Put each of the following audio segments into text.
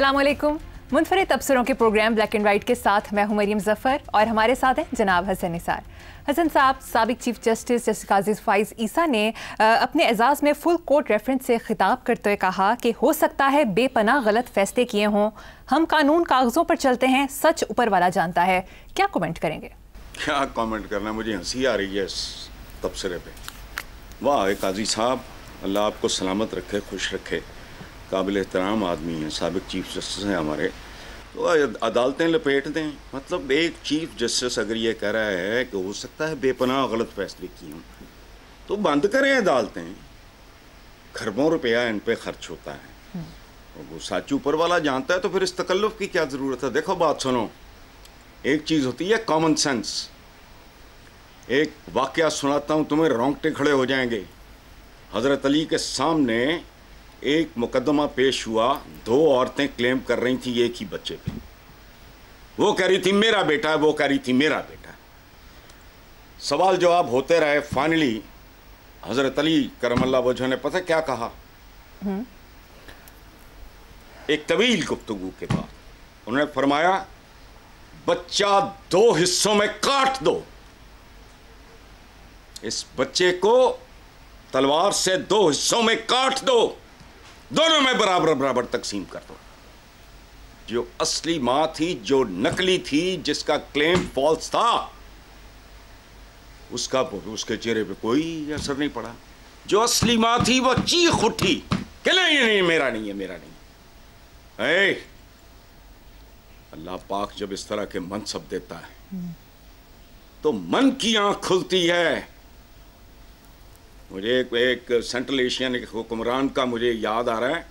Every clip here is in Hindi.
अस्सलामुअलैकुम। मुनफरिद तबसरों के प्रोग्राम ब्लैक एंड वाइट के साथ मैं हूं मरियम जफ़र और हमारे साथ हैं जनाब हसन निसार। हसन साहब, साबिक चीफ जस्टिस काजी फाइज ईसा ने अपने एजाज़ में फुल कोर्ट रेफरेंस से खिताब करते हुए कहा कि हो सकता है बेपनाह गलत फैसले किए हों, हम कानून कागज़ों पर चलते हैं, सच ऊपर वाला जानता है। क्या कमेंट करेंगे? क्या कमेंट करना, मुझे हंसी आ रही है इस तबसरे पे। वाह काजी साहब, अल्लाह आपको सलामत रखे, खुश रखे। काबिल एहतराम आदमी हैं, साबिक चीफ जस्टिस हैं हमारे, तो अदालतें लपेट दें। मतलब एक चीफ जस्टिस अगर ये कह रहा है कि हो सकता है बेपनाह गलत फैसले किए हों, तो बंद करें अदालतें। खरबों रुपया इन पे खर्च होता है और वो सच ऊपर वाला जानता है, तो फिर इस तकल्लुफ़ की क्या ज़रूरत है। देखो बात सुनो, एक चीज़ होती है कॉमन सेंस। एक वाक़या सुनाता हूँ तुम्हें, रोंगटे खड़े हो जाएंगे। हज़रत अली के सामने एक मुकदमा पेश हुआ, दो औरतें क्लेम कर रही थी एक ही बच्चे पे। वो कह रही थी मेरा बेटा है, वो कह रही थी मेरा बेटा है। सवाल जवाब होते रहे। फाइनली हज़रत अली करमल्लाह वजह ने पता क्या कहा? एक तवील गुफ्तगू के बाद उन्होंने फरमाया, बच्चा दो हिस्सों में काट दो, इस बच्चे को तलवार से दो हिस्सों में काट दो, दोनों में बराबर बराबर तकसीम कर दो। जो असली मां थी, जो नकली थी, जिसका क्लेम फॉल्स था, उसके चेहरे पे कोई असर नहीं पड़ा। जो असली मां थी वो चीख उठी कि नहीं नहीं, मेरा नहीं है, मेरा नहीं है। अल्लाह पाक जब इस तरह के मनसब देता है तो मन की आंख खुलती है। मुझे एक सेंट्रल एशियन एक हुक्मरान का मुझे याद आ रहा है,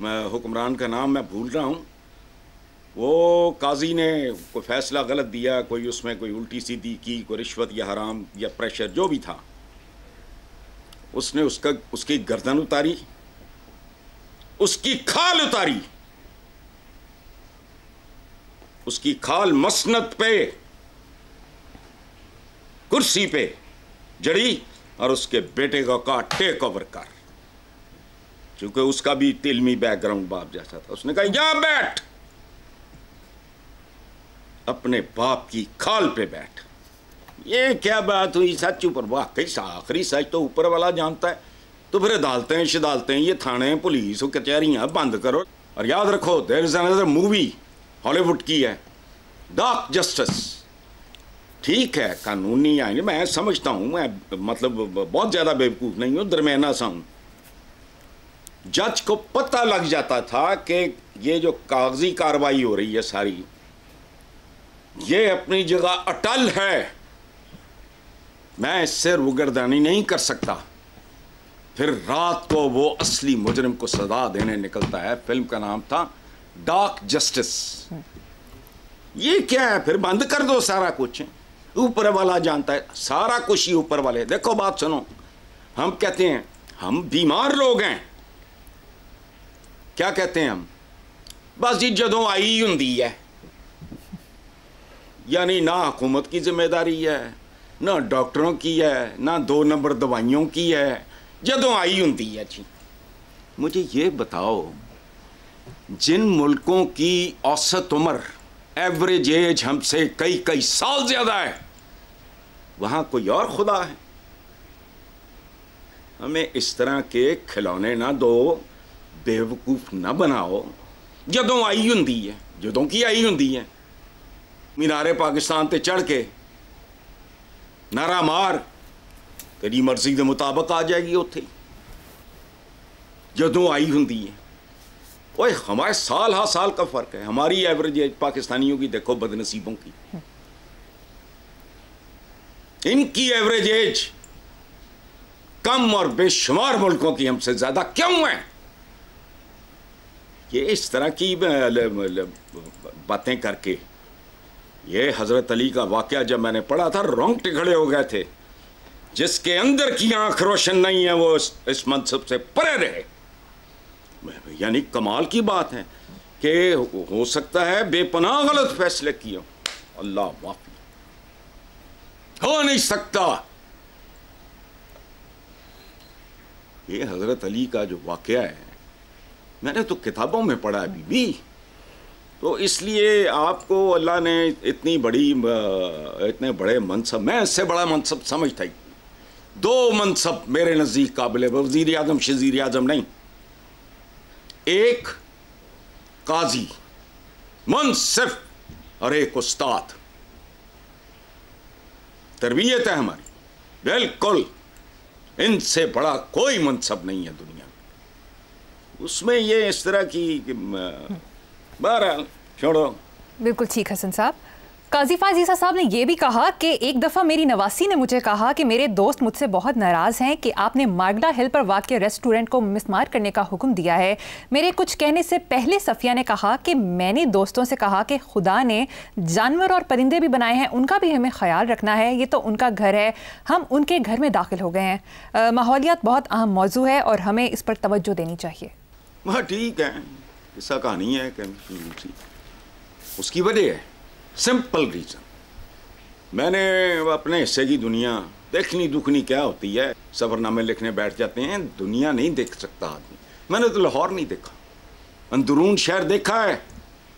मैं हुक्मरान का नाम मैं भूल रहा हूँ। वो काजी ने कोई फैसला गलत दिया, कोई उसमें कोई उल्टी सीधी की, कोई रिश्वत या हराम या प्रेशर जो भी था, उसने उसकी गर्दन उतारी, उसकी खाल उतारी, उसकी खाल मसनद पे कुर्सी पे जड़ी और उसके बेटे को कहा टेक ओवर कर। क्योंकि उसका भी इल्मी बैकग्राउंड बाप जैसा था। उसने कहा यहां बैठ, अपने बाप की खाल पे बैठ। ये क्या बात हुई? सच ऊपर, वाकई आखिरी सच तो ऊपर वाला जानता है। तो फिर अदालतें शदालतें, ये थाने पुलिस कचहरियां बंद करो। और याद रखो, there is another movie Hollywood की है, डार्क जस्टिस। ठीक है, कानूनी आएंगे, मैं समझता हूं, मैं मतलब बहुत ज़्यादा बेवकूफ़ नहीं हूं, दरमियाना सा हूं। जज को पता लग जाता था कि ये जो कागजी कार्रवाई हो रही है सारी, ये अपनी जगह अटल है, मैं इससे रूगर्दानी नहीं कर सकता। फिर रात को वो असली मुजरिम को सजा देने निकलता है। फिल्म का नाम था डार्क जस्टिस। ये क्या है? फिर बंद कर दो सारा कुछ, ऊपर वाला जानता है, सारा कुछ ही ऊपर वाले। देखो बात सुनो, हम कहते हैं हम बीमार लोग हैं, क्या कहते हैं हम? बस जी जदों आई हुंदी है। यानी ना हुकूमत की जिम्मेदारी है, ना डॉक्टरों की है, ना 2 नंबर दवाइयों की है, जदों आई हुंदी है जी। मुझे ये बताओ, जिन मुल्कों की औसत उम्र, एवरेज एज हमसे कई कई साल ज्यादा है, वहां कोई और खुदा है? हमें इस तरह के खिलौने ना दो, बेवकूफ ना बनाओ। जदों आई हुंदी है, जदों की आई हुंदी है, मीनारे पाकिस्तान ते चढ़ के नारा मार, तेरी मर्जी के मुताबिक आ जाएगी उत्थे। जदों आई हुंदी है, ओए हमारे साल हा साल का फर्क है। हमारी एवरेज एज पाकिस्तानियों की देखो, बदनसीबों की, इनकी एवरेज एज कम और बेशुमार मुल्कों की हमसे ज्यादा क्यों है? ये इस तरह की बातें करके, ये हजरत अली का वाकया जब मैंने पढ़ा था, रोंगटे खड़े हो गए थे। जिसके अंदर की आंख रोशन नहीं है वो इस मनसब से परे रहे। यानी कमाल की बात है कि हो सकता है बेपनाह गलत फैसले किए। अल्लाह माफी, हो नहीं सकता। ये हजरत अली का जो वाकया है, मैंने तो किताबों में पढ़ा है बीबी। तो इसलिए आपको अल्लाह ने इतनी बड़ी इतने बड़े मनसब, मैं इससे बड़ा मनसब समझता ही, 2 मनसब मेरे नज़दीक काबिल, वज़ीर आज़म शज़ीर आज़म नहीं, एक काजी मुंसिफ और एक उस्ताद। तरबियत है हमारी, बिल्कुल इनसे बड़ा कोई मनसब नहीं है दुनिया में। उसमें ये इस तरह की बहरहाल छोड़ो। बिल्कुल ठीक हसन साहब। काजी फाइज ईसा साहब ने यह भी कहा कि एक दफ़ा मेरी नवासी ने मुझे कहा कि मेरे दोस्त मुझसे बहुत नाराज़ हैं कि आपने मार्गला हिल पर वाक़ रेस्टोरेंट को मिसमार करने का हुक्म दिया है। मेरे कुछ कहने से पहले सफ़िया ने कहा कि मैंने दोस्तों से कहा कि खुदा ने जानवर और परिंदे भी बनाए हैं, उनका भी हमें ख्याल रखना है, ये तो उनका घर है, हम उनके घर में दाखिल हो गए हैं। माहौलियात बहुत अहम मौजू है और हमें इस पर तवज्जो देनी चाहिए। वह ठीक है, ऐसा कहानी है कि उसकी वजह है, सिंपल रीज़न, मैंने अपने हिस्से की दुनिया देखनी दुखनी क्या होती है, सफ़रनामे लिखने बैठ जाते हैं, दुनिया नहीं देख सकता आदमी। मैंने तो लाहौर नहीं देखा, अंदरून शहर देखा है,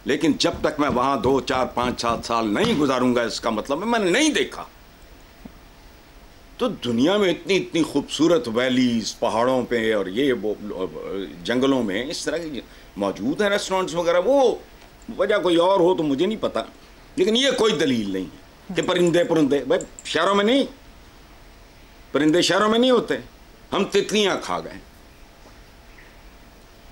लेकिन जब तक मैं वहाँ 2, 4, 5, 7 साल नहीं गुजारूंगा, इसका मतलब है मैंने नहीं देखा। तो दुनिया में इतनी इतनी खूबसूरत वैलीज, पहाड़ों पे और ये वो जंगलों में इस तरह की मौजूद हैं रेस्टोरेंट्स वगैरह। वो वजह कोई और हो तो मुझे नहीं पता, लेकिन ये कोई दलील नहीं है कि परिंदे भाई शहरों में नहीं, परिंदे शहरों में नहीं होते। हम तितलियां खा गए।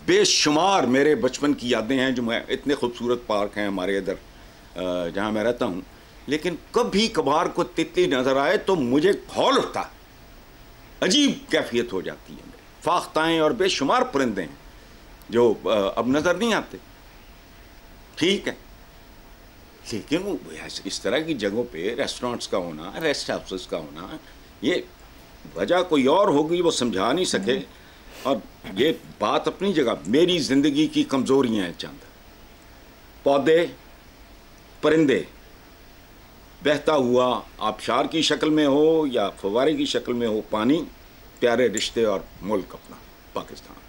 बेशुमार मेरे बचपन की यादें हैं, जो मैं इतने खूबसूरत पार्क हैं हमारे इधर जहाँ मैं रहता हूँ, लेकिन कभी कभार को तितली नजर आए तो मुझे खौल उठता, अजीब कैफियत हो जाती है। फाख्ताएं और बेशुमार परिंदे हैं जो अब नजर नहीं आते, ठीक है, लेकिन इस तरह की जगहों पे रेस्टोरेंट्स का होना, रेस्ट हाउसेस का होना, ये वजह कोई और होगी, वो समझा नहीं सके। और ये बात अपनी जगह, मेरी ज़िंदगी की कमज़ोरियाँ हैं चंद, पौधे, परिंदे, बहता हुआ आबशार की शक्ल में हो या फवारे की शक्ल में हो पानी, प्यारे रिश्ते और मुल्क अपना पाकिस्तान।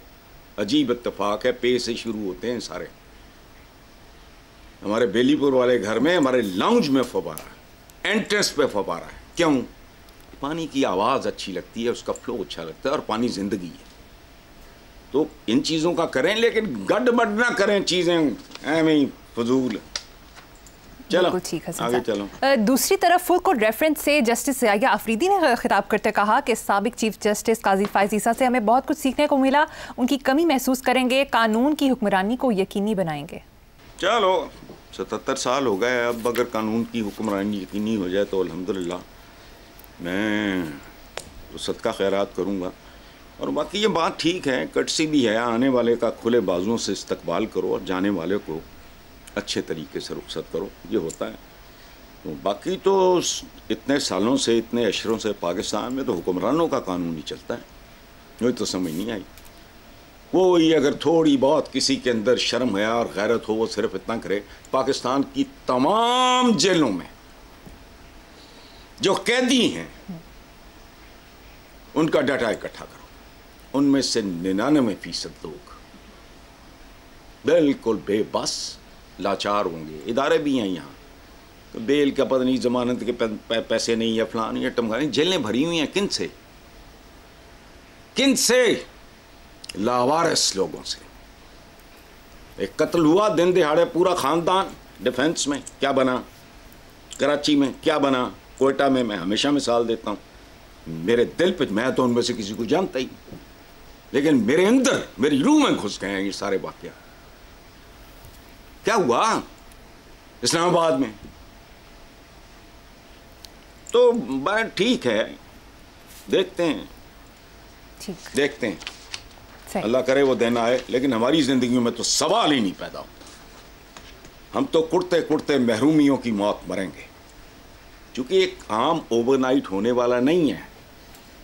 अजीब इत्तेफाक है, पे से शुरू होते हैं सारे। हमारे बेलीपुर वाले घर में हमारे लाउंज में फवारा है, एंट्रेंस पे फवारा है। क्यों? पानी की आवाज़ अच्छी लगती है, उसका फ्लो अच्छा लगता है, और पानी ज़िंदगी है। तो इन चीज़ों का करें, लेकिन गड़बड़ ना करें चीज़ें ऐਵੇਂ फजूल। चलो ठीक है, आगे चलो। दूसरी तरफ फुल कोर्ट रेफरेंस से जस्टिस याह्या अफरीदी ने खिताब करते कहा कि साबिक चीफ जस्टिस काजी फाइज ईसा से हमें बहुत कुछ सीखने को मिला, उनकी कमी महसूस करेंगे, कानून की हुक्मरानी को यकीनी बनाएंगे। चलो 77 साल हो गए, अब अगर कानून की हुक्मरानी यकीनी हो जाए तो अल्हम्दुलिल्लाह, मैं तो सदका खैरात करूँगा। और बाकी ये बात ठीक है, कटसी भी है, आने वाले का खुले बाजुओं से इस्तकबाल करो और जाने वाले को अच्छे तरीके से रुखसत करो, ये होता है। तो बाकी तो इतने सालों से, इतने अशरों से पाकिस्तान में तो हुक्मरानों का कानून ही चलता है, मुझे तो समझ नहीं आई। कोई अगर थोड़ी बहुत किसी के अंदर शर्म है और गैरत हो, वो सिर्फ इतना करे, पाकिस्तान की तमाम जेलों में जो कैदी हैं उनका डाटा इकट्ठा करो, उनमें से 99% लोग बिल्कुल बेबस लाचार होंगे। इदारे भी हैं यहाँ, तो बेल का पता नहीं, जमानत के पैसे नहीं है, फलान या टमकानी, जेलें भरी हुई हैं। किन से? किन से? लावारिस लोगों से। एक कत्ल हुआ दिन दिहाड़े, पूरा खानदान डिफेंस में क्या बना, कराची में क्या बना, कोयटा में। मैं हमेशा मिसाल देता हूँ, मेरे दिल पे, मैं तो उनमें से किसी को जानता ही, लेकिन मेरे अंदर, मेरी रूह में घुस गए हैं ये सारे वाक़या। क्या हुआ इस्लामाबाद में? तो बात ठीक है, देखते हैं, देखते हैं, अल्लाह करे वो दिन आए। लेकिन हमारी ज़िंदगी में तो सवाल ही नहीं पैदा होता, हम तो कुड़ते कुड़ते महरूमियों की मौत मरेंगे, क्योंकि एक आम ओवरनाइट होने वाला नहीं है।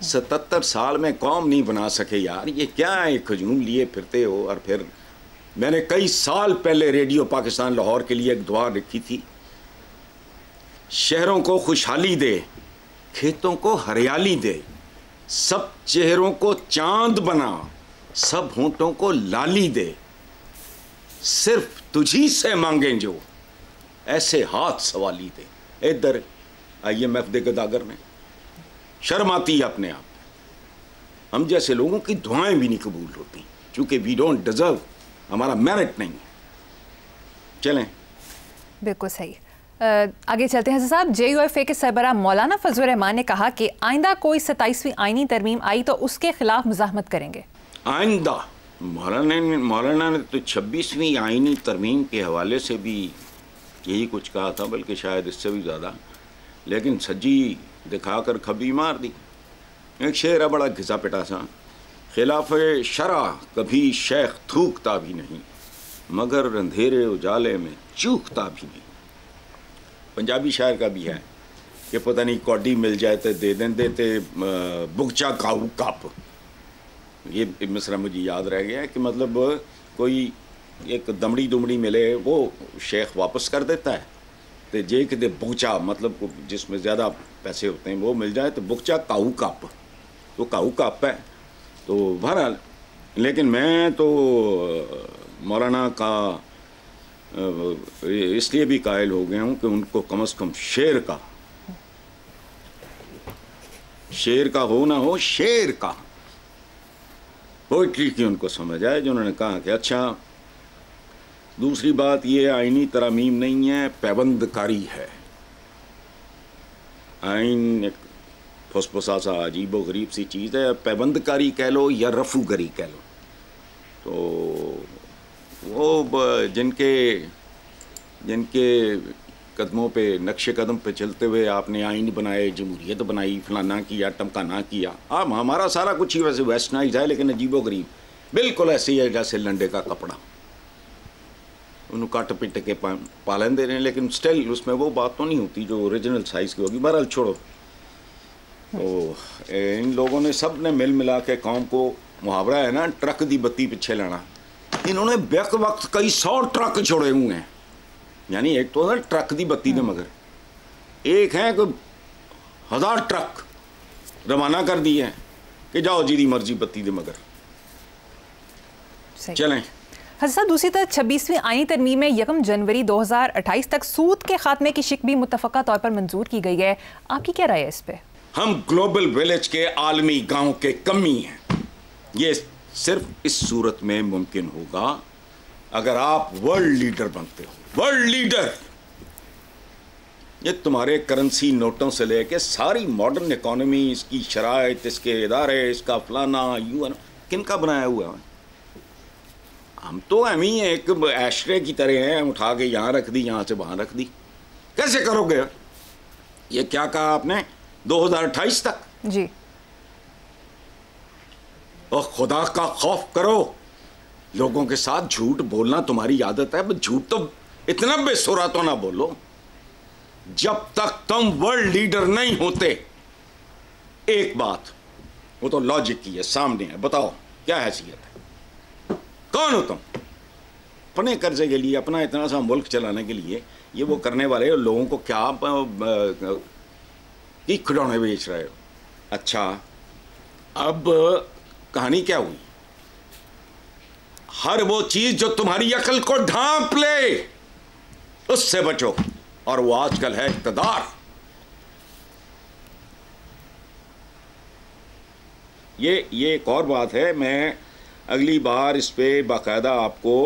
77 साल में कौम नहीं बना सके यार, ये क्या है, खजूम लिए फिरते हो। और फिर मैंने कई साल पहले रेडियो पाकिस्तान लाहौर के लिए एक दुआ लिखी थी, शहरों को खुशहाली दे, खेतों को हरियाली दे, सब चेहरों को चांद बना, सब होंठों को लाली दे, सिर्फ तुझी से मांगें जो, ऐसे हाथ सवाली दे। इधर IMF दे गदागर में शर्म आती है अपने आप। हम जैसे लोगों की दुआएं भी नहीं कबूल होती, क्योंकि वी डोंट डिजर्व, हमारा मेरिट नहीं है। चलें, बिल्कुल सही। आगे चलते हैं हसन साहब। JUFA के सरबराह मौलाना फजल रहमान ने कहा कि आइंदा कोई 27वीं आईनी तरमीम आई तो उसके खिलाफ मुजाहमत करेंगे। आइंदा मौलाना ने तो 26वीं आईनी तरमीम के हवाले से भी यही कुछ कहा था, बल्कि शायद इससे भी ज़्यादा, लेकिन सज्जी दिखाकर खबी मार दी। एक शेर है बड़ा घिसा पिटा सा, खिलाफ शरा कभी शेख थूकता भी नहीं, मगर अंधेरे उजाले में चूकता भी नहीं। पंजाबी शायर का भी है कि पता नहीं कौडी मिल जाए तो दे देते बुगचा काऊ कप। ये मिसरा मुझे याद रह गया कि मतलब कोई एक दमड़ी दुमड़ी मिले वो शेख वापस कर देता है, तो जे कि बुगचा मतलब जिसमें ज़्यादा पैसे होते हैं वो मिल जाए तो बुगचा काऊ कप, तो काऊ कप है। तो बहरहाल, लेकिन मैं तो मौलाना का इसलिए भी कायल हो गया हूँ कि उनको कम से कम शेर का हो ना हो, शेर का पोइट्री की उनको समझ आए, जो उन्होंने कहा कि अच्छा, दूसरी बात ये आईनी तरमीम नहीं है, पैबंदकारी है। आइन एक फुसफुसा सा अजीब व गरीब सी चीज़ है, पैबंदकारी कह लो या रफूगरी कह लो। तो वो जिनके कदमों पे, नक्शे कदम पे चलते हुए आपने आइन बनाए, जमहूरियत बनाई, फलाना किया, टमकाना किया। अब हमारा सारा कुछ ही वैसे वेस्टर्नाइज है, लेकिन अजीबो गरीब बिल्कुल ऐसे ही है जैसे लंडे का कपड़ा। उन्होंने काट पिट के पालन दे रहे हैं, लेकिन स्टिल उसमें वो बात तो नहीं होती जो ओरिजिनल साइज़ की होगी। बहरहाल छोड़ो। तो इन लोगों ने सब ने मिल मिला के कौम को, मुहावरा है ना, ट्रक दी बत्ती पीछे लाना, इन्होंने बेक वक्त कई 100 ट्रक छोड़े हुए हैं। यानी एक तो है ट्रक दी बत्ती दे मगर, एक है कि 1000 ट्रक रवाना कर दिए हैं कि जाओ जी दी मर्जी बत्ती दे मगर। चलें हसन साहब, दूसरी तरफ 26वीं आईनी तरमीम में 1 जनवरी 2028 तक सूद के खात्मे की शिक भी मुत्तफ़क़ा तौर पर मंजूर की गई है। आपकी क्या राय है इस पे? हम ग्लोबल विलेज के आलमी गांव के कमी हैं। ये सिर्फ इस सूरत में मुमकिन होगा अगर आप वर्ल्ड लीडर बनते हो। वर्ल्ड लीडर, ये तुम्हारे करेंसी नोटों से लेके सारी मॉडर्न इकोनॉमी, इसकी शराइत, इसके इदारे, इसका फलाना UN किन का बनाया हुआ है? हम तो हम ही एक एशरे की तरह हैं, उठा के यहाँ रख दी, यहाँ से वहाँ रख दी। कैसे करोगे? ये क्या कहा आपने, 2028 तक? जी। और खुदा का खौफ करो, लोगों के साथ झूठ बोलना तुम्हारी आदत है, झूठ तो इतना बेसुरा तो ना बोलो। जब तक तुम वर्ल्ड लीडर नहीं होते, एक बात वो तो लॉजिक की है, सामने है, बताओ क्या हैसियत है, कौन हो तुम? अपने कर्जे के लिए, अपना इतना सा मुल्क चलाने के लिए ये वो करने वाले लोगों को क्या की खिलौने बेच रहे हो? अच्छा, अब कहानी क्या हुई? हर वो चीज जो तुम्हारी अकल को ढांप ले, उससे बचो। और वो आजकल है इक़्तिदार। ये एक और बात है, मैं अगली बार इस पे बाकायदा आपको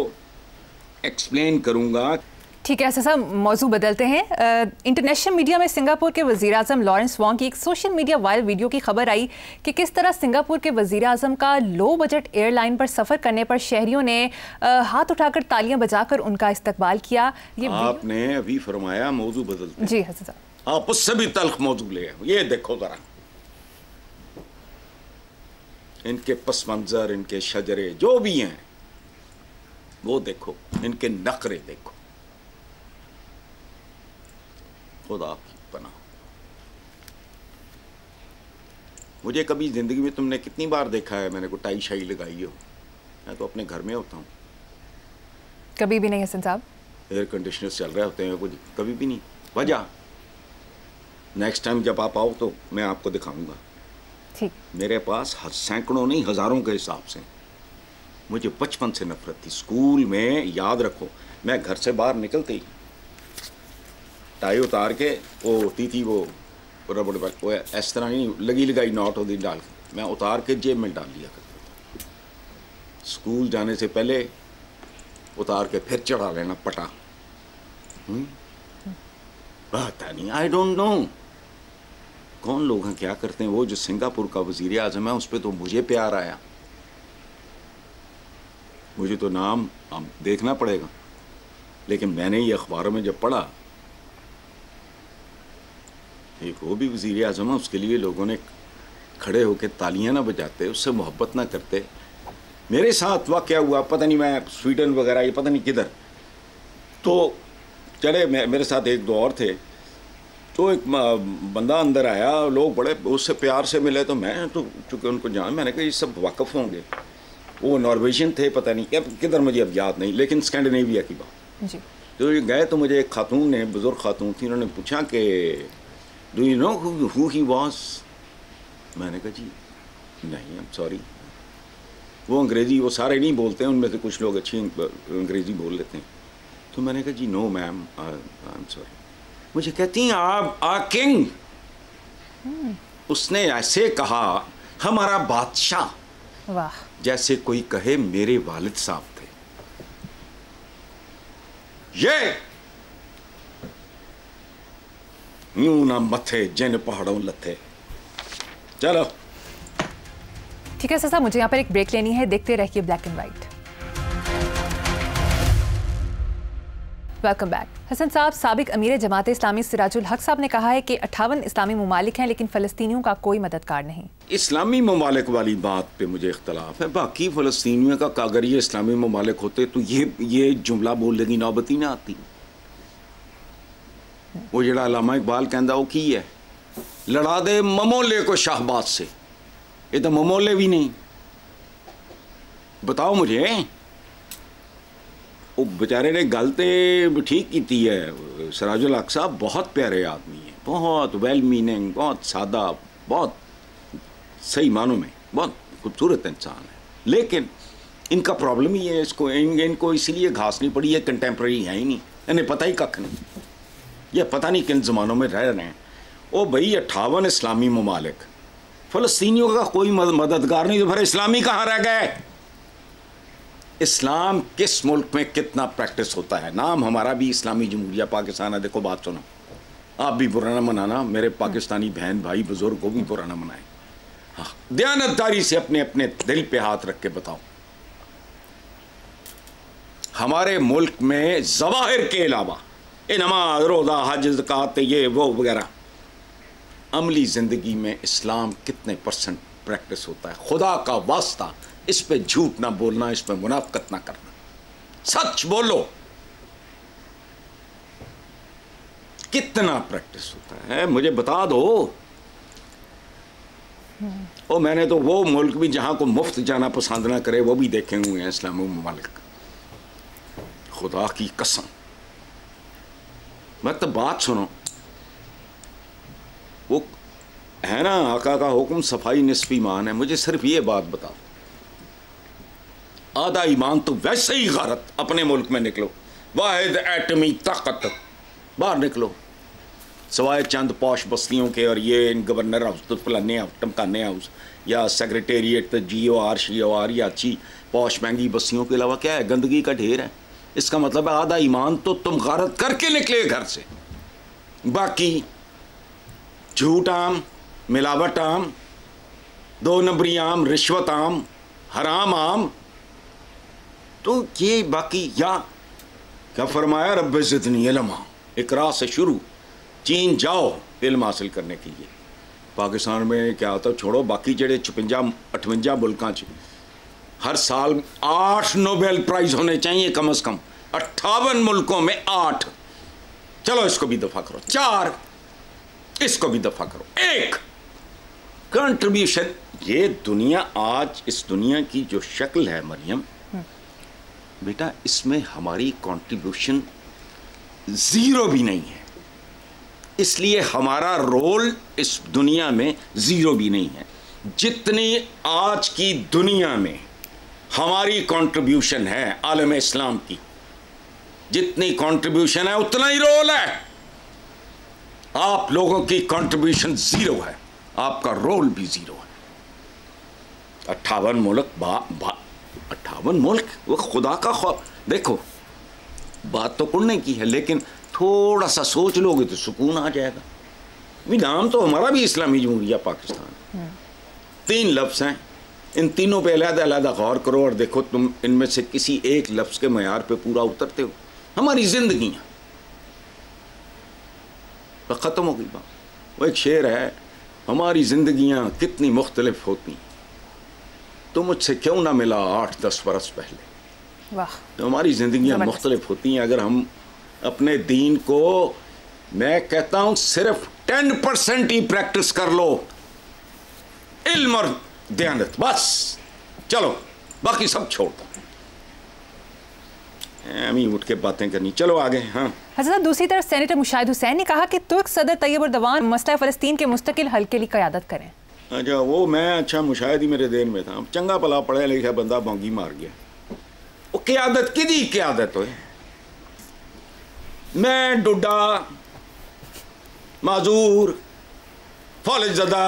एक्सप्लेन करूंगा। ठीक है साहब, मौजू बदलते हैं। इंटरनेशनल मीडिया में सिंगापुर के वज़ीर-ए-आज़म लॉरेंस वॉन्ग की एक सोशल मीडिया वायरल वीडियो की खबर आई कि किस तरह सिंगापुर के वज़ीर-ए-आज़म का लो बजट एयरलाइन पर सफ़र करने पर शहरियों ने हाथ उठाकर तालियां बजाकर उनका इस्तकबाल किया। ये आपने अभी फरमाया मौजू बदलते। जी हसन साहब, आप उससे भी तल्ख मौजू ले आए। ये देखो ज़रा, इनके पस मंज़र, इनके शजरे जो भी हैं वो देखो, इनके नखरे देखो, खुदा की पनाह। मुझे कभी ज़िंदगी में तुमने कितनी बार देखा है मैंने को टाई शाई लगाई हो? मैं तो अपने घर में होता हूँ। कभी भी नहीं हसन साहब। एयर कंडीशनर चल रहे होते हैं, कुछ कभी भी नहीं। वजह नेक्स्ट टाइम जब आप आओ तो मैं आपको दिखाऊंगा। ठीक। मेरे पास सैकड़ों नहीं हज़ारों के हिसाब से। मुझे बचपन से नफरत थी। स्कूल में याद रखो, मैं घर से बाहर निकलते ही टाई उतार के, वो होती थी वो रबड़ बैग, वो इस तरह नहीं लगी लगाई नॉट होती डाल के, मैं उतार के जेब में डाल लिया करता था। स्कूल जाने से पहले उतार के फिर चढ़ा लेना पटा। पता नहीं, आई डोंट नो कौन लोग हैं, क्या करते हैं। वो जो सिंगापुर का वजीर आजम है, उस पर तो मुझे प्यार आया। मुझे तो नाम देखना पड़ेगा, लेकिन मैंने ये अखबारों में जब पढ़ा, एक वो भी वजीर आजम है, उसके लिए लोगों ने खड़े होकर तालियां ना बजाते, उससे मोहब्बत ना करते। मेरे साथ वाक़या हुआ, पता नहीं मैं स्वीडन वगैरह, ये पता नहीं किधर, तो चले मेरे साथ एक दो और थे, तो एक बंदा अंदर आया, लोग बड़े उससे प्यार से मिले, तो मैं तो चूँकि उनको जान, मैंने कहा ये सब वाकफ़ होंगे। वो नॉर्वेजियन थे, पता नहीं क्या किधर, मुझे अब याद नहीं, लेकिन स्कैंडिनेविया की बात जी। तो ये गए तो मुझे एक खातून ने, बुज़ुर्ग खातून थी, उन्होंने पूछा कि do you know who he was. मैंने कहा जी नहीं, आई एम सॉरी। वो अंग्रेज़ी वो सारे नहीं बोलते हैं, उनमें से कुछ लोग अच्छी अंग्रेज़ी बोल लेते हैं। तो मैंने कहा जी no ma'am, I am sorry. मुझे कहती हैं आप आ किंग। उसने ऐसे कहा हमारा बादशाह, वाह, जैसे कोई कहे मेरे वालिद साहब थे। ये यूं ना मथे जिन पहाड़ों लथे। चलो ठीक है साहब, मुझे यहाँ पर एक ब्रेक लेनी है, देखते रहिए black and white. Welcome back. Hasan साहब, साबिक अमीर जमात इस्लामी सिराजुल हक साहब ने कहा है कि 58 इस्लामी ममालिक हैं, लेकिन फ़लस्तीनियों का कोई मददगार नहीं। इस्लामी ममालिक वाली बात पे मुझे इख्तलाफ है। बाकी फ़लस्तीनियों का अगर ये इस्लामी ममालिक होते तो ये जुमला बोलने की नौबत ही ना आती। वो जड़ा अल्लामा इकबाल कहता वो की है, लड़ा दे ममोले को शाहबाज से। ये तो ममोले भी नहीं। बताओ मुझे, वो बेचारे ने गल तो ठीक की है। सिराजुल हक साहब बहुत प्यारे आदमी हैं, बहुत वेल मीनिंग, बहुत सादा, बहुत सही मानों में बहुत खूबसूरत इंसान है। लेकिन इनका प्रॉब्लम ही है, इनको इसलिए घास नहीं पड़ी है, कंटेम्प्रेरी है ही नहीं, इन्हें पता ही कख नहीं, ये पता नहीं किन ज़मानों में रह रहे हैं। ओ भाई 58 इस्लामी ममालिक, फ़लस्तीनियों का कोई मददगार नहीं, तो फिर इस्लामी कहाँ रह गए? इस्लाम किस मुल्क में कितना प्रैक्टिस होता है? नाम हमारा भी इस्लामी जमहूरिया पाकिस्तान है। देखो बात सुनो, आप भी बुरा ना मनाना, मेरे पाकिस्तानी बहन भाई बुजुर्ग को भी बुरा ना मनाए। हाँ, दयानतदारी से अपने अपने दिल पे हाथ रख के बताओ, हमारे मुल्क में ज़वाहिर के अलावा ये नमाज रोज़ा हज ज़कात ये वो वगैरह, अमली ज़िंदगी में इस्लाम कितने % प्रैक्टिस होता है? खुदा का वास्ता इस पे झूठ ना बोलना, इस पे मुनाफकत ना करना, सच बोलो। कितना प्रैक्टिस होता है मुझे बता दो। और मैंने तो वो मुल्क भी जहां को मुफ्त जाना पसंद ना करे वो भी देखे हुए हैं इस्लामी ममालिक, खुदा की कसम। मत तो बात सुनो, वो है ना आका का हुक्म सफाई निस्फ ईमान है। मुझे सिर्फ ये बात बताओ, आधा ईमान तो वैसे ही गारत, अपने मुल्क में निकलो, वाहिद एटमी ताकत, बाहर निकलो, सवाए चंद पौश बस्तियों के और ये इन गवर्नर हाउस तो फलाने हाउस टमकाने हाउस या सेक्रेटेरिएट तो GOR COR या अच्छी पौश महंगी बस्तियों के अलावा क्या है? गंदगी का ढेर है। इसका मतलब है आधा ईमान तो तुम गारत करके निकले घर से, बाकी झूठ आम, मिलावट आम, 2 नंबरी आम, रिश्वत आम, हराम आम। तो ये बाकी या क्या फरमाया? रब्बे ज़िदनी इल्मा, इकरा से शुरू, चीन जाओ इल्म हासिल करने के लिए। पाकिस्तान में क्या होता है छोड़ो, बाकी जड़े 56-58 मुल्कों च हर साल 8 नोबेल प्राइज होने चाहिए कम से कम। 58 मुल्कों में 8, चलो इसको भी दफा करो, 4 इसको भी दफा करो, 1 कंट्रीब्यूशन। ये दुनिया आज, इस दुनिया की जो शक्ल है मरियम बेटा, इसमें हमारी कंट्रीब्यूशन 0 भी नहीं है, इसलिए हमारा रोल इस दुनिया में 0 भी नहीं है। जितनी आज की दुनिया में हमारी कंट्रीब्यूशन है आलम इस्लाम की, जितनी कंट्रीब्यूशन है उतना ही रोल है। आप लोगों की कंट्रीब्यूशन जीरो है, आपका रोल भी जीरो है। 58 मुल्क 58 मुल्क, वो खुदा का खौफ। देखो बात तो कुड़ने की है, लेकिन थोड़ा सा सोच लोगे तो सुकून आ जाएगा। भी नाम तो हमारा भी इस्लामी जमहूरिया पाकिस्तान। 3 लफ्ज़ हैं, इन तीनों पे अलग-अलग गौर करो और देखो तुम इनमें से किसी एक लफ्ज़ के मयार पे पूरा उतरते हो। हमारी जिंदगियाँ ख़त्म हो गई बात। वो एक शेर है, हमारी जिंदगियाँ कितनी मुख्तलिफ होती, तो मुझसे क्यों ना मिला 8-10 बरस पहले। वाह। तो हमारी ज़िंदगियाँ मुख्तलिफ होती हैं। अगर हम अपने दीन को, मैं कहता हूँ सिर्फ 10% ही प्रैक्टिस कर लो, इल्म और दयानत, बस चलो बाकी सब छोड़ दो। अमी उठ के बातें करनी, चलो आगे। हाँ हज़रत, दूसरी तरफ सेनेटर मुशाहिद हुसैन ने कहा कि तुर्क सदर तैयब अर्दवान मसला फ़लस्तीन के मुस्तकिल हल के लिए क़यादत करें। अच्छा वो मैं, अच्छा मुशाहिद ही मेरे देन में था। चंगा भला पढ़ा लिखा बंदा भोंगी मार गया। वो क़यादत किदी क़यादत हो? मैं डुडा माजूर फौलज ज़दा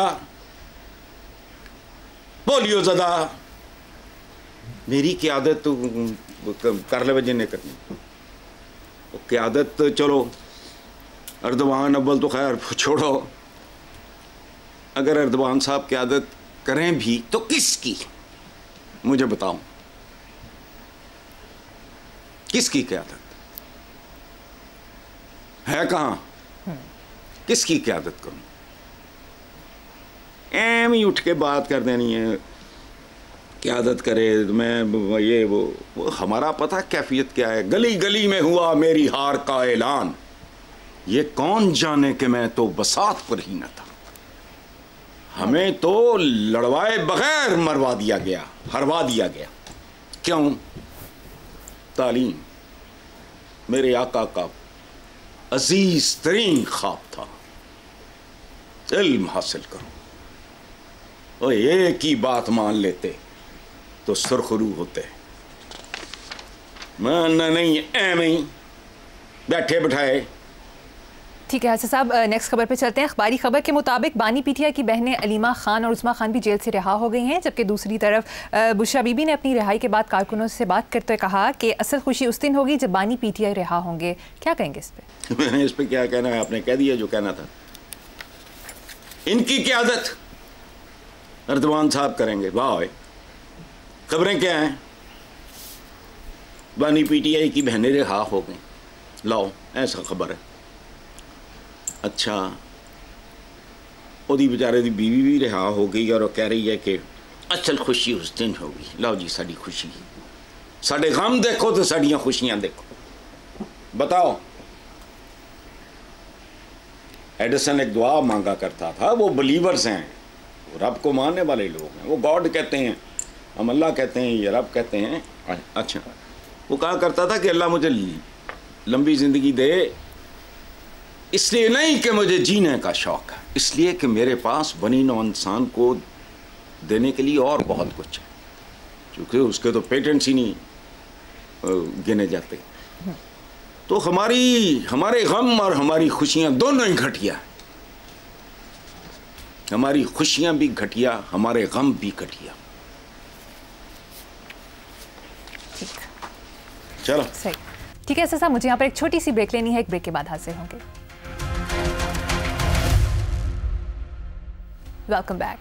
पोलियो ज़दा, मेरी क़यादत तो कर ले वजह ने करनी। वो क़यादत चलो अर्दवान अव्वल तो खैर छोड़ो, अगर अर्दवान साहब क़यादत करें भी तो किसकी, मुझे बताओ किसकी क़यादत है? कहाँ किसकी क़यादत करूं? एम ही उठ के बात कर देनी है, क़यादत करे मैं ये वो हमारा पता कैफियत क्या है। गली गली में हुआ मेरी हार का ऐलान, ये कौन जाने कि मैं तो बसात पर ही न था। हमें तो लड़वाए बगैर मरवा दिया गया, हरवा दिया गया। क्यों? तालीम मेरे आका का अजीज तरीन ख्वाब था, इल्म हासिल करो। और एक ही बात मान लेते तो सुरखरू होते, मानना नहीं, एम ही बैठे बिठाए। ठीक है हसन साहब, नेक्स्ट खबर पे चलते हैं। अखबारी खबर के मुताबिक बानी पीटीआई की बहनें अलीमा खान और उस्मा खान भी जेल से रिहा हो गई हैं, जबकि दूसरी तरफ बुशरा बीबी ने अपनी रिहाई के बाद कारकुनों से बात करते हुए कहा कि असल खुशी उस दिन होगी जब बानी पीटीआई रिहा होंगे। क्या कहेंगे इस पे? मैंने इस पे क्या कहना है, आपने कह दिया जो कहना था। इनकी क़यादत अर्दवान साहब करेंगे। वाह, खबरें क्या हैं? बानी पीटीआई की बहनें रिहा हो गई, लाओ ऐसा खबर है। अच्छा, ओदी बेचारे दी बीवी भी रिहा हो गई और कह रही है कि असल खुशी उस दिन होगी। लाओ जी साड़ी खुशी, साढ़े गम देखो तो साड़ियाँ खुशियाँ देखो। बताओ, एडिसन एक दुआ मांगा करता था, वो बिलीवर्स हैं, रब को मानने वाले लोग हैं, वो गॉड कहते हैं, हम अल्लाह कहते हैं, ये रब कहते हैं। अच्छा, वो कहा करता था कि अल्लाह मुझे लंबी ज़िंदगी दे, इसलिए नहीं कि मुझे जीने का शौक़ है, इसलिए कि मेरे पास बनी नौ इंसान को देने के लिए और बहुत कुछ है, क्योंकि उसके तो पेटेंट्स ही नहीं गिने जाते। तो हमारे गम और हमारी खुशियाँ दोनों ही घटिया, हमारी खुशियाँ भी घटिया, हमारे गम भी घटिया। चलो सही, ठीक है साहब, मुझे यहाँ पर एक छोटी सी ब्रेक लेनी है, एक ब्रेक के बाद हाजिर होंगे। Welcome back.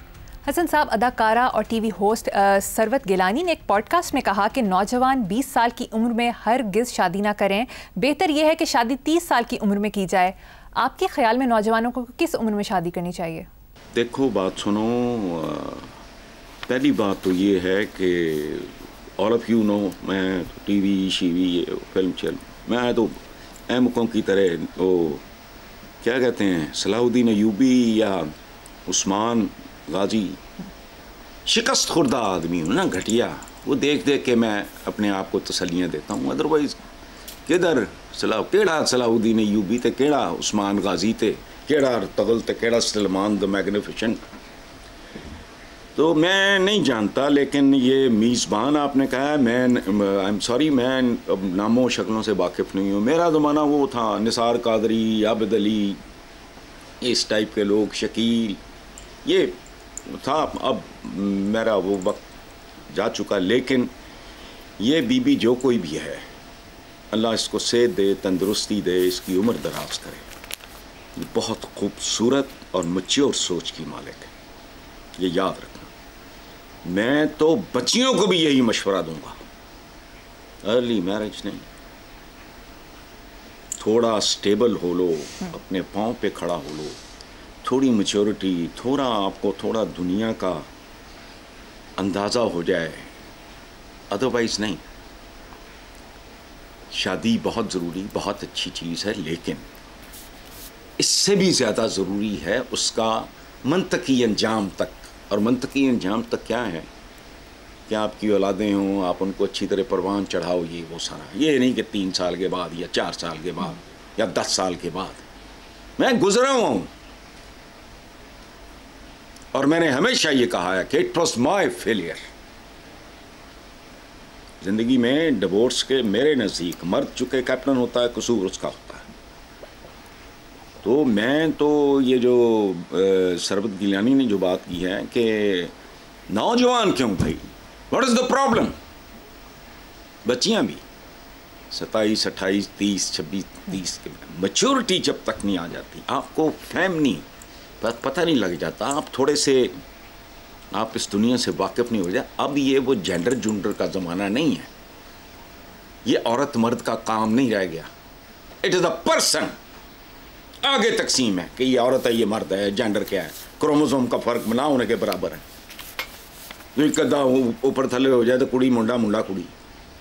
हसन साहब, अदाकारा और टीवी होस्ट सरवत गिलानी ने एक पॉडकास्ट में कहा कि नौजवान 20 साल की उम्र में हरगिज़ शादी ना करें, बेहतर यह है कि शादी 30 साल की उम्र में की जाए। आपके ख्याल में नौजवानों को किस उम्र में शादी करनी चाहिए? देखो बात सुनो, पहली बात तो ये है कि ऑल ऑफ यू नो, मैं टीवी शीवी फिल्म मैं तो अहमकों की तरह वो क्या कहते हैं सलाहुद्दीन अयूबी या उस्मान गाजी शिकस्त खुर्दा आदमी हूँ ना, घटिया। वो देख देख के मैं अपने आप को तसलियाँ देता हूँ। अदरवाइज़ किधर केड़ा सलाहुद्दीन अयूबी ते केड़ा उस्मान गाजी ते केड़ा तगल ते केड़ा सलमान द मैग्निफिसेंट। तो मैं नहीं जानता, लेकिन ये मीज़बान आपने कहा है, मैं आई एम सॉरी, मैं नामों शक्लों से वाकिफ़ नहीं हूँ। मेरा ज़माना वो था, निसार कादरी, आबिद अली, इस टाइप के लोग, शकील, ये था। अब मेरा वो वक्त जा चुका। लेकिन ये बीबी जो कोई भी है, अल्लाह इसको सेहत दे, तंदुरुस्ती दे, इसकी उम्र दराज करे। ये बहुत खूबसूरत और मैच्योर सोच की मालिक है, ये याद रखना। मैं तो बच्चियों को भी यही मशवरा दूंगा, अर्ली मैरिज नहीं, थोड़ा स्टेबल हो लो, अपने पाँव पे खड़ा हो लो, थोड़ी मैच्योरिटी, थोड़ा आपको थोड़ा दुनिया का अंदाज़ा हो जाए, अदरवाइज़ नहीं। शादी बहुत ज़रूरी, बहुत अच्छी चीज़ है, लेकिन इससे भी ज़्यादा ज़रूरी है उसका मंतकी अंजाम तक। और मंतकी अंजाम तक क्या है कि आपकी औलादें हों, आप उनको अच्छी तरह परवान चढ़ाओ, ये वो सारा। ये नहीं कि 3 साल के बाद या 4 साल के बाद या 10 साल के बाद। मैं गुजरा हुआ हूँ और मैंने हमेशा ये कहा है कि इट वॉज माई फेलियर। ज़िंदगी में डिवोर्स के मेरे नज़दीक मर्द चुके कैप्टन होता है, कसूर उसका होता है। तो मैं तो ये जो सरबत गिलानी ने जो बात की है कि नौजवान क्यों भाई, व्हाट इज़ द प्रॉब्लम। बच्चियां भी 27, 28, 30, 26, 30 के मैच्योरिटी जब तक नहीं आ जाती, आपको फैमिली पता नहीं लग जाता, आप थोड़े से आप इस दुनिया से वाकिफ़ नहीं हो जाए। अब ये वो जेंडर जुंडर का ज़माना नहीं है, ये औरत मर्द का काम नहीं रह गया। It is the person. आगे तकसीम है कि ये औरत है, ये मर्द है, जेंडर क्या है, क्रोमोसोम का फ़र्क ना होने के बराबर है। तो कदा ऊपर थले हो जाए तो कुड़ी मुंडा, मुंडा कुड़ी।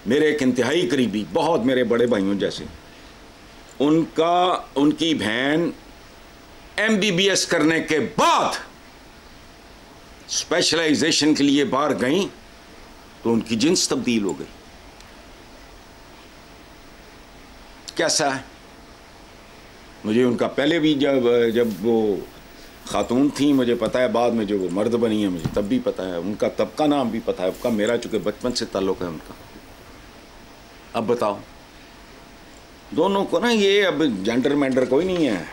मेरे एक इंतहाई करीबी, बहुत मेरे बड़े भाइयों जैसे, उनकी बहन MBBS करने के बाद स्पेशलाइजेशन के लिए बाहर गई तो उनकी जिन्स तब्दील हो गई। कैसा है? मुझे उनका पहले भी जब वो खातून थी मुझे पता है, बाद में जो वो मर्द बनी है मुझे तब भी पता है, उनका तब का नाम भी पता है, उसका मेरा चूँकि बचपन से ताल्लुक़ है उनका। अब बताओ, दोनों को ना ये अब जेंडर मेंडर कोई नहीं है।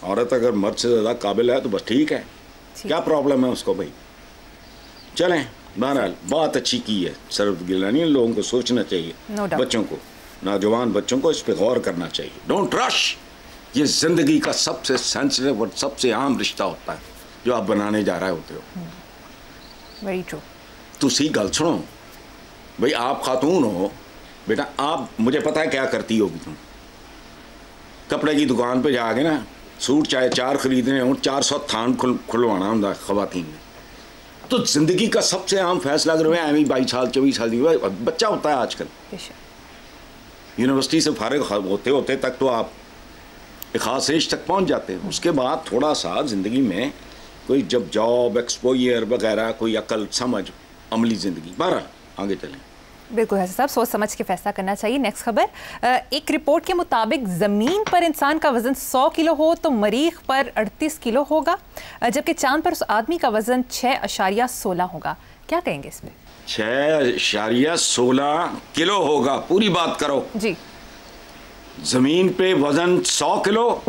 औरत अगर मर्द से ज़्यादा काबिल है तो बस ठीक है, क्या प्रॉब्लम है उसको भाई। चलें, बहरहाल बात अच्छी की है सरबत गिलानी, लोगों को सोचना चाहिए, बच्चों को, नौजवान बच्चों को इस पर गौर करना चाहिए। Don't rush. ये ज़िंदगी का सबसे सेंसिटिव और सबसे आम रिश्ता होता है जो आप बनाने जा रहे होते हो। Very true. तुसी गल सुनो भाई, आप खातून हो बेटा, आप, मुझे पता है क्या करती होगी तुम। कपड़े की दुकान पे जाके ना सूट चाहे 4 खरीदने हो, 400 थान खुलवाना होंगे ख़वातीन ने। तो ज़िंदगी का सबसे आम फैसला अगर मैं एम 22 साल 24 साल की बच्चा होता है आजकल, यूनिवर्सिटी से फारिग होते होते तक तो आप एक ख़ास एज तक पहुंच जाते हैं। उसके बाद थोड़ा सा ज़िंदगी में कोई जब जॉब, एक्सपोजर वगैरह, कोई अकल समझ, अमली ज़िंदगी। बहरहाल आगे चलें। बिल्कुल हसन साहब, सोच समझ के फैसला करना चाहिए। नेक्स्ट खबर, एक रिपोर्ट के मुताबिक ज़मीन पर इंसान का वज़न 100 किलो हो तो मरीख पर 38 किलो होगा, जबकि चांद पर उस आदमी का वज़न 6.16 होगा। क्या कहेंगे इसमें? 6.16 किलो होगा, पूरी बात करो जी। ज़मीन पे वज़न 100 किलो,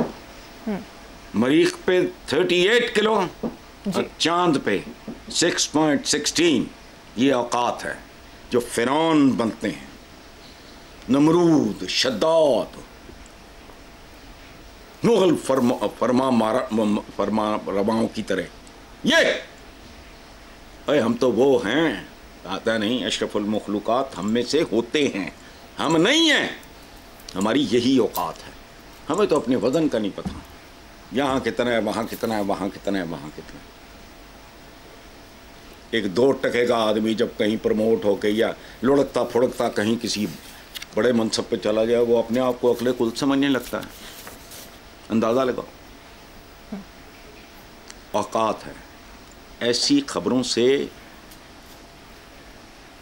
मरीख पे 38 किलो और चांद पे 6.16। ये औकात है जो फ़िरौन बनते हैं, नमरूद, शद्दाद, मुगल फरमा रवाओं की तरह। ये अरे हम तो वो हैं, आता नहीं, अशरफुल मखलूक़ात हम में से होते हैं, हम नहीं हैं। हमारी यही औकात है। हमें तो अपने वज़न का नहीं पता, यहाँ कितना है, वहाँ कितना है, वहाँ कितना है, वहाँ कितना है। एक 2 टके का आदमी जब कहीं प्रमोट होके या लुढ़कता फुड़कता कहीं किसी बड़े मनसब पे चला जाए, वो अपने आप को अकले कुल समझने लगता है। अंदाज़ा लगाओ, औकात है। ऐसी खबरों से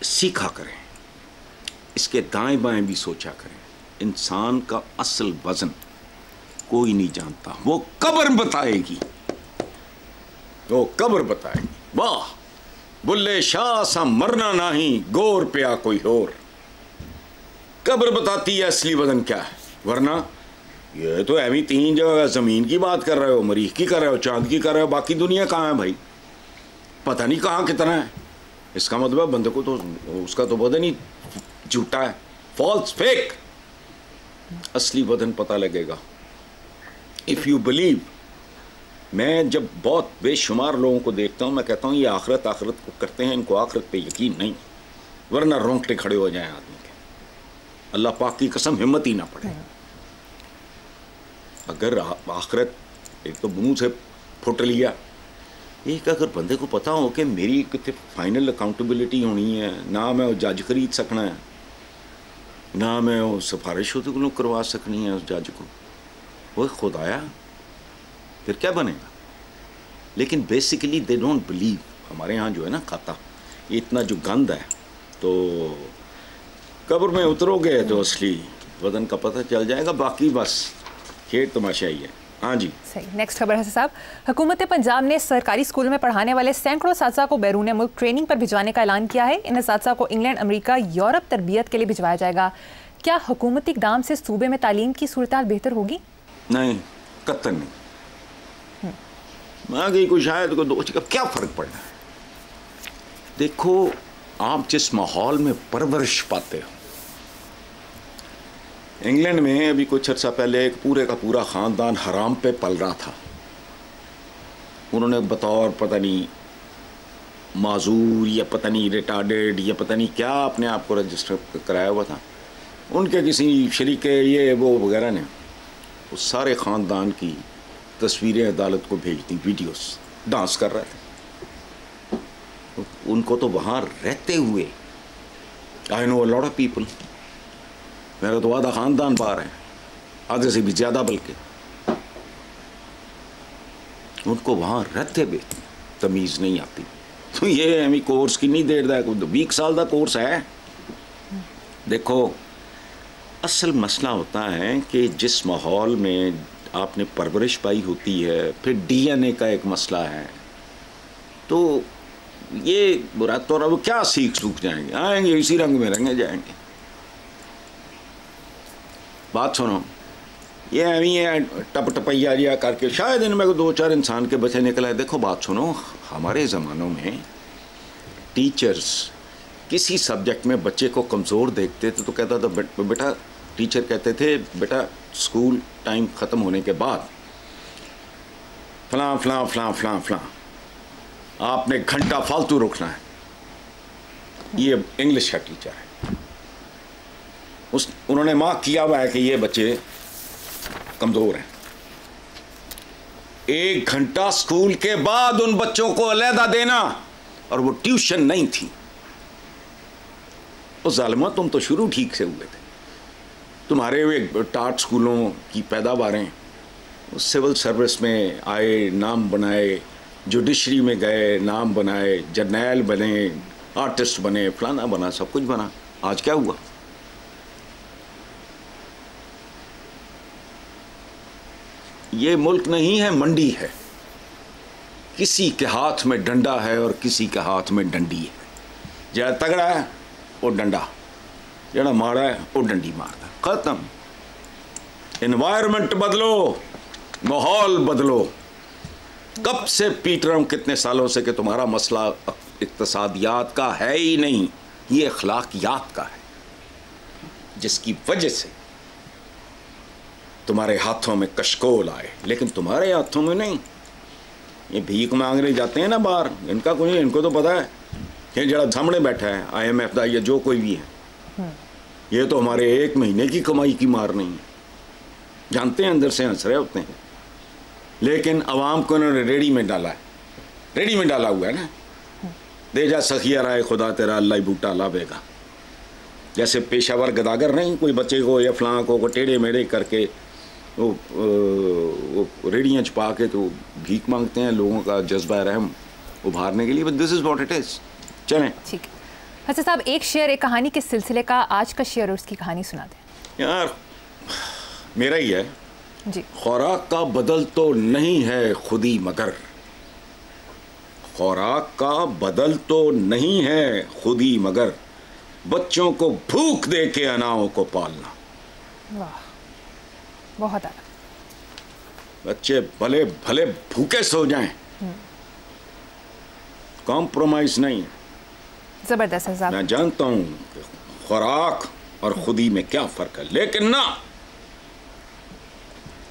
सीखा करें, इसके दाएं बाएं भी सोचा करें। इंसान का असल वज़न कोई नहीं जानता, वो कब्र बताएगी, वो कब्र बताएगी। वाह बुल्ले शाह सा मरना नहीं, गोर पिया कोई और। कब्र बताती है असली वजन क्या है, वरना ये तो एवी 3 जगह जमीन की बात कर रहे हो, मरीख की कर रहे हो, चांद की कर रहे हो, बाकी दुनिया कहाँ है भाई, पता नहीं कहाँ कितना है। इसका मतलब बंदे को तो उसका तो वजन ही झूठा है, फॉल्स, फेक। असली वजन पता लगेगा इफ यू बिलीव। मैं जब बहुत बेशुमार लोगों को देखता हूँ, मैं कहता हूँ ये आखिरत को करते हैं, इनको आखिरत पे यकीन नहीं, वरना रोंगटे खड़े हो जाएं आदमी के। अल्लाह पाक की कसम हिम्मत ही ना पड़े। अगर आखिरत एक तो मुंह से फुट लिया, एक अगर बंदे को पता हो कि मेरी कितने फाइनल अकाउंटेबिलिटी होनी है, ना मैं जज खरीद सकना है, ना मैं वो सिफारिश होती को करवा सकनी है उस जज को, वो खुदाया फिर क्या बनेगा। लेकिन बेसिकली दे डोंट बिलीव। हमारे यहाँ जो है ना खाता, ये इतना जो गंद है, तो कब्र में उतरोगे तो असली वजन का पता चल जाएगा, बाकी बस खेल तमाशा ही है। हाँ जी, सही। नेक्स्ट खबर है साहब, हुकूमत पंजाब ने सरकारी स्कूल में पढ़ाने वाले सैकड़ों साथी को बैरून मुल्क ट्रेनिंग पर भिजवाने का ऐलान किया है। इन साथी को इंग्लैंड, अमेरिका, यूरोप तरबियत के लिए भिजवाया जाएगा। क्या हुकूमती इक़दाम से सूबे में तालीम की सूरत बेहतर होगी? नहीं, कतई नहीं। आगे को शायद को 2 का क्या फ़र्क पड़ना है। देखो, आप जिस माहौल में परवरिश पाते हो, इंग्लैंड में अभी कुछ अर्सा पहले एक पूरे का पूरा ख़ानदान हराम पे पल रहा था। उन्होंने बतौर पता नहीं माजूर या पता नहीं रिटार्डेड या पता नहीं क्या अपने आप को रजिस्टर कराया हुआ था। उनके किसी शरीके ये वो वगैरह ने उस सारे ख़ानदान की तस्वीरें अदालत को भेज दी, वीडियोस, डांस कर रहे थे। उनको तो वहाँ रहते हुए, I know a lot of people, मेरा तो आधा ख़ानदान बाहर है, आधे से भी ज़्यादा, बल्कि उनको वहाँ रहते हुए तमीज़ नहीं आती। तो ये हमें कोर्स की नहीं देर दा, 20 साल का कोर्स है। देखो, असल मसला होता है कि जिस माहौल में आपने परवरिश पाई होती है, फिर डीएनए का एक मसला है, तो ये बुरा तो वो क्या सूख जाएंगे, आएंगे इसी रंग में रंगे जाएंगे। बात सुनो, ये अभी है टप टपैया जिया करके शायद इनमें 2-4 इंसान के बच्चे निकला है। देखो बात सुनो, हमारे ज़मानों में टीचर्स किसी सब्जेक्ट में बच्चे को कमज़ोर देखते थे तो कहता था बेटा, टीचर कहते थे बेटा स्कूल टाइम ख़त्म होने के बाद फलां फलां फलां फलां फलां आपने घंटा फालतू रुकना है। ये इंग्लिश का टीचर है, उन्होंने मार्क किया हुआ है कि ये बच्चे कमज़ोर हैं। 1 घंटा स्कूल के बाद उन बच्चों को अलहदा देना, और वो ट्यूशन नहीं थी। तो जालिमा, तुम तो शुरू ठीक से हुए थे। तुम्हारे वे टाट स्कूलों की पैदावारें सिविल सर्विस में आए, नाम बनाए, जुडिशरी में गए, नाम बनाए, जर्नैल बने, आर्टिस्ट बने, फलाना बना, सब कुछ बना। आज क्या हुआ? ये मुल्क नहीं है, मंडी है। किसी के हाथ में डंडा है और किसी के हाथ में डंडी है। जरा तगड़ा है वो डंडा, जरा माड़ा है वो डंडी मारता। खत्म। एनवायरनमेंट बदलो, माहौल बदलो। कब से पीट रहा हूं कितने सालों से कि तुम्हारा मसला इक्तिसादियात का है ही नहीं, ये अखलाकियात का है, जिसकी वजह से तुम्हारे हाथों में कशकोल आए, लेकिन तुम्हारे हाथों में नहीं। ये भीख मांगने जाते हैं ना बाहर, इनका कोई, इनको तो पता है कि जरा सामने बैठा है IMF का या जो कोई भी है, ये तो हमारे 1 महीने की कमाई की मार नहीं है। जानते हैं, अंदर से हंस रहे होते हैं, लेकिन अवाम को इन्होंने रेडी में डाला है, रेडी में डाला हुआ है ना। दे जा सखिया राय खुदा तेरा अल्लाह बूटा लावेगा। जैसे पेशावर गदागर नहीं, कोई बच्चे को या फलां को टेढ़े मेढ़े करके वो रेडियाँ छुपा के तो भीख मांगते हैं लोगों का जज्बा रहम उभारने के लिए। But this is what it is. चलें, ठीक है। अच्छा साहब, एक शेर एक कहानी के सिलसिले का आज का शेर और उसकी कहानी सुना दें। यार मेरा ही है जी। खुराक का बदल तो नहीं है खुदी, मगर खुराक का बदल तो नहीं है खुद ही, मगर बच्चों को भूख दे के अनाओं को पालना। वाह, बहुत आला। बच्चे भले भले भूखे सो जाएं, कॉम्प्रोमाइज नहीं। जबरदस्त है साहब। मैं जानता हूं कि खुराक और खुदी में क्या फर्क है, लेकिन ना।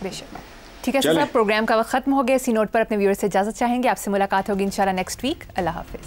बेशक। ठीक है साहब, प्रोग्राम का वक्त खत्म हो गया। इसी नोट पर अपने व्यूअर्स से इजाजत चाहेंगे। आपसे मुलाकात होगी इंशाल्लाह नेक्स्ट वीक। अल्लाह हाफिज।